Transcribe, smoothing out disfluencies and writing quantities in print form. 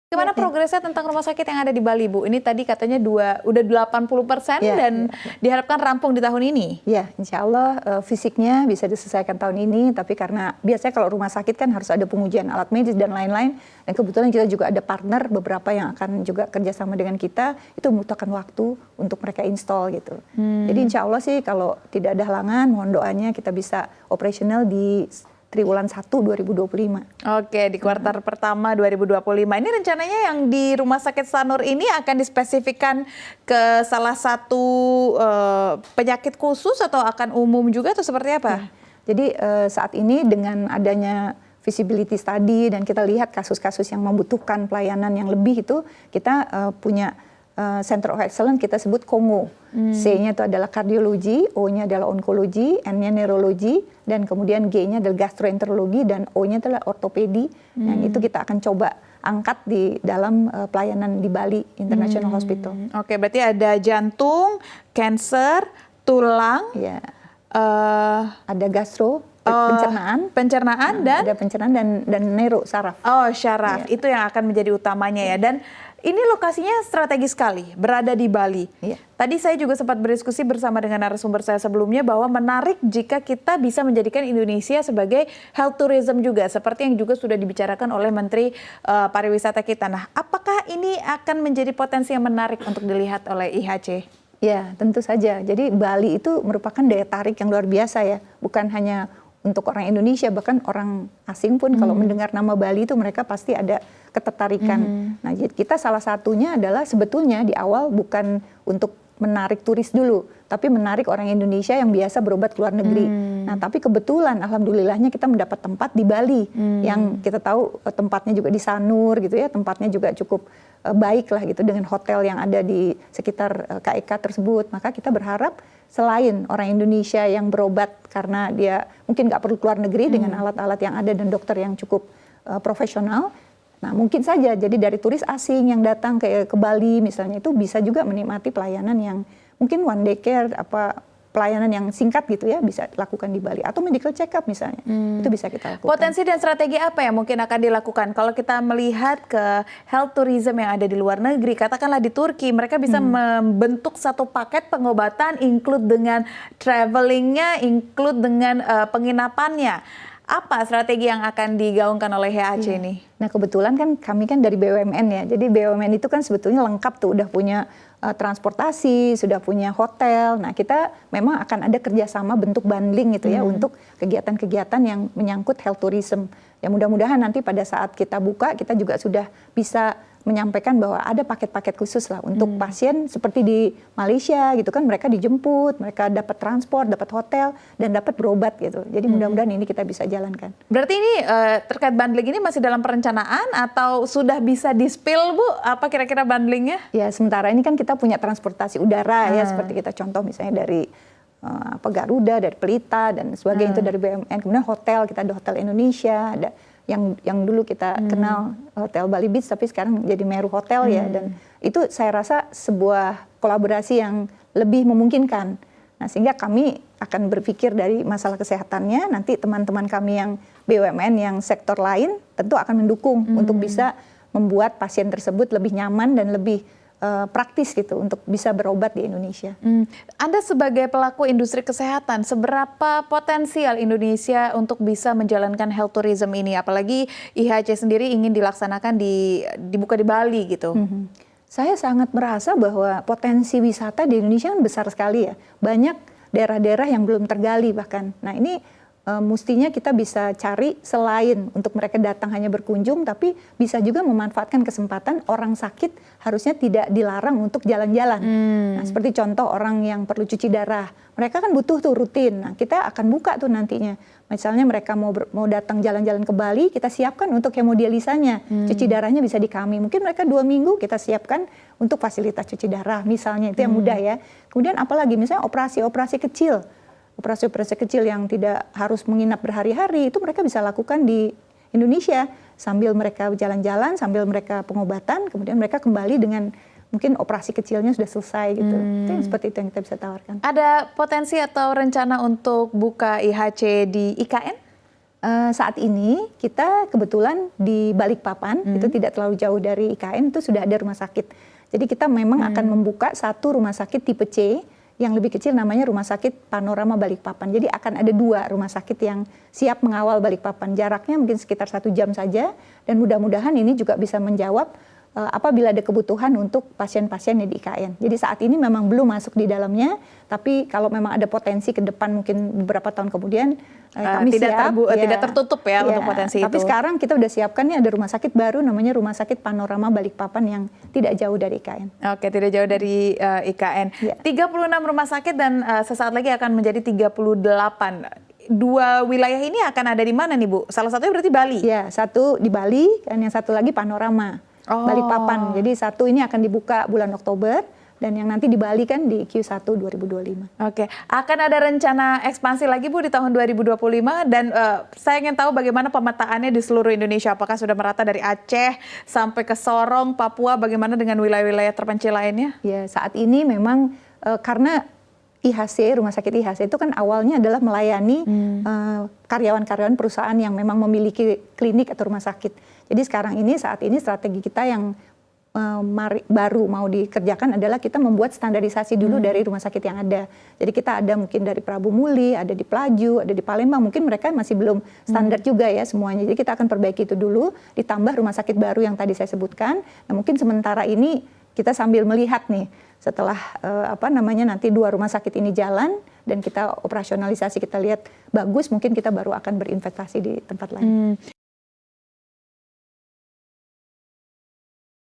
Gimana progresnya tentang rumah sakit yang ada di Bali, Bu? Ini tadi katanya udah 80% dan diharapkan rampung di tahun ini. Ya, insya Allah fisiknya bisa diselesaikan tahun ini, tapi karena biasanya kalau rumah sakit kan harus ada pengujian alat medis dan lain-lain, dan kebetulan kita juga ada partner beberapa yang akan juga kerjasama dengan kita, itu membutuhkan waktu untuk mereka install gitu. Jadi insya Allah sih kalau tidak ada halangan, mohon doanya kita bisa operasional di triwulan 1 2025. Oke, di kuartal pertama 2025. Ini rencananya yang di Rumah Sakit Sanur ini akan dispesifikkan ke salah satu penyakit khusus atau akan umum juga atau seperti apa? Ya. Jadi saat ini dengan adanya feasibility study dan kita lihat kasus-kasus yang membutuhkan pelayanan yang lebih itu, kita punya Center of Excellence kita sebut KONGO. C-nya itu adalah kardiologi, O-nya adalah onkologi, N-nya neurologi, dan kemudian G-nya adalah gastroenterologi, dan O-nya adalah ortopedi. Yang itu kita akan coba angkat di dalam pelayanan di Bali International Hospital. Oke, berarti ada jantung, cancer, tulang, ada gastro, pencernaan dan ada pencernaan dan neuro, saraf. Oh, syaraf. Itu yang akan menjadi utamanya ya. Dan ini lokasinya strategis sekali, berada di Bali. Tadi saya juga sempat berdiskusi bersama dengan narasumber saya sebelumnya bahwa menarik jika kita bisa menjadikan Indonesia sebagai health tourism juga, seperti yang juga sudah dibicarakan oleh Menteri Pariwisata kita. Nah, apakah ini akan menjadi potensi yang menarik untuk dilihat oleh IHC? Ya, tentu saja. Jadi Bali itu merupakan daya tarik yang luar biasa ya, bukan hanya untuk orang Indonesia, bahkan orang asing pun kalau mendengar nama Bali itu mereka pasti ada ketertarikan. Nah, kita salah satunya adalah sebetulnya di awal bukan untuk menarik turis dulu, tapi menarik orang Indonesia yang biasa berobat ke luar negeri. Nah, tapi kebetulan alhamdulillahnya kita mendapat tempat di Bali, yang kita tahu tempatnya juga di Sanur gitu ya, tempatnya juga cukup baik lah gitu dengan hotel yang ada di sekitar KEK tersebut. Maka kita berharap selain orang Indonesia yang berobat karena dia mungkin nggak perlu keluar negeri dengan alat-alat yang ada dan dokter yang cukup profesional, nah mungkin saja jadi dari turis asing yang datang ke Bali misalnya itu bisa juga menikmati pelayanan yang mungkin one day care, pelayanan yang singkat gitu ya, bisa dilakukan di Bali atau medical check up misalnya. Itu bisa kita lakukan. Potensi dan strategi apa yang mungkin akan dilakukan kalau kita melihat ke health tourism yang ada di luar negeri, katakanlah di Turki, mereka bisa membentuk satu paket pengobatan include dengan travelingnya, include dengan penginapannya. Apa strategi yang akan digaungkan oleh HAC ini? Nah, kebetulan kan kami kan dari BUMN ya. Jadi BUMN itu kan sebetulnya lengkap tuh, udah punya transportasi, sudah punya hotel. Nah, kita memang akan ada kerjasama bentuk bundling gitu ya untuk kegiatan-kegiatan yang menyangkut health tourism. Ya mudah-mudahan nanti pada saat kita buka, kita juga sudah bisa menyampaikan bahwa ada paket-paket khusus lah untuk pasien seperti di Malaysia gitu kan, mereka dijemput, mereka dapat transport, dapat hotel, dan dapat berobat gitu. Jadi mudah-mudahan ini kita bisa jalankan. Berarti ini terkait bundling ini masih dalam perencanaan atau sudah bisa di-spill, Bu? Apa kira-kira bundlingnya? Ya, sementara ini kan kita punya transportasi udara ya, seperti kita contoh misalnya dari Garuda, dari Pelita, dan sebagainya itu dari BUMN. Kemudian hotel, kita ada Hotel Indonesia, ada yang dulu kita kenal Hotel Bali Beach, tapi sekarang jadi Meru Hotel ya, dan itu saya rasa sebuah kolaborasi yang lebih memungkinkan. Nah, sehingga kami akan berpikir dari masalah kesehatannya, nanti teman-teman kami yang BUMN yang sektor lain tentu akan mendukung untuk bisa membuat pasien tersebut lebih nyaman dan lebih praktis gitu untuk bisa berobat di Indonesia. Anda sebagai pelaku industri kesehatan, seberapa potensial Indonesia untuk bisa menjalankan health tourism ini? Apalagi IHC sendiri ingin dilaksanakan dibuka di Bali gitu. Saya sangat merasa bahwa potensi wisata di Indonesia kan besar sekali ya. Banyak daerah-daerah yang belum tergali bahkan. Nah, ini mestinya kita bisa cari selain untuk mereka datang hanya berkunjung, tapi bisa juga memanfaatkan kesempatan orang sakit harusnya tidak dilarang untuk jalan-jalan. Nah, seperti contoh orang yang perlu cuci darah, mereka kan butuh tuh rutin. Nah, kita akan buka tuh nantinya. Misalnya mereka mau datang jalan-jalan ke Bali, kita siapkan untuk hemodialisanya. Cuci darahnya bisa di kami. Mungkin mereka 2 minggu kita siapkan untuk fasilitas cuci darah misalnya, itu yang mudah ya. Kemudian apalagi misalnya operasi-operasi kecil. Operasi-operasi kecil yang tidak harus menginap berhari-hari, itu mereka bisa lakukan di Indonesia sambil mereka jalan-jalan, sambil mereka pengobatan, kemudian mereka kembali dengan mungkin operasi kecilnya sudah selesai gitu. Itu yang seperti itu yang kita bisa tawarkan. Ada potensi atau rencana untuk buka IHC di IKN? Saat ini kita kebetulan di Balikpapan, itu tidak terlalu jauh dari IKN, itu sudah ada rumah sakit. Jadi kita memang akan membuka satu rumah sakit tipe C, yang lebih kecil namanya Rumah Sakit Panorama Balikpapan. Jadi akan ada 2 rumah sakit yang siap mengawal Balikpapan. Jaraknya mungkin sekitar 1 jam saja, dan mudah-mudahan ini juga bisa menjawab apabila ada kebutuhan untuk pasien-pasien di IKN. Jadi saat ini memang belum masuk di dalamnya, tapi kalau memang ada potensi ke depan mungkin beberapa tahun kemudian kami siap. Tidak tertutup ya untuk potensi tapi itu. Sekarang kita udah siapkan nih ada rumah sakit baru namanya Rumah Sakit Panorama Balikpapan yang tidak jauh dari IKN. Oke, tidak jauh dari IKN. 36 rumah sakit dan sesaat lagi akan menjadi 38. 2 wilayah ini akan ada di mana nih Bu? Salah satunya berarti Bali? Ya, satu di Bali dan yang satu lagi Panorama. Balikpapan. Jadi satu ini akan dibuka bulan Oktober dan yang nanti di Bali kan di Q1 2025. Oke, akan ada rencana ekspansi lagi Bu di tahun 2025 dan saya ingin tahu bagaimana pemetaannya di seluruh Indonesia. Apakah sudah merata dari Aceh sampai ke Sorong, Papua, bagaimana dengan wilayah-wilayah terpencil lainnya? Ya, saat ini memang karena IHC, Rumah Sakit IHC itu kan awalnya adalah melayani karyawan-karyawan perusahaan yang memang memiliki klinik atau rumah sakit. Jadi saat ini strategi kita yang baru mau dikerjakan adalah kita membuat standarisasi dulu dari rumah sakit yang ada. Jadi kita ada mungkin dari Prabu Muli, ada di Pelaju, ada di Palembang. Mungkin mereka masih belum standar juga ya semuanya. Jadi kita akan perbaiki itu dulu, ditambah rumah sakit baru yang tadi saya sebutkan. Nah mungkin sementara ini kita sambil melihat nih, setelah nanti 2 rumah sakit ini jalan dan kita operasionalisasi, kita lihat bagus, mungkin kita baru akan berinvestasi di tempat lain.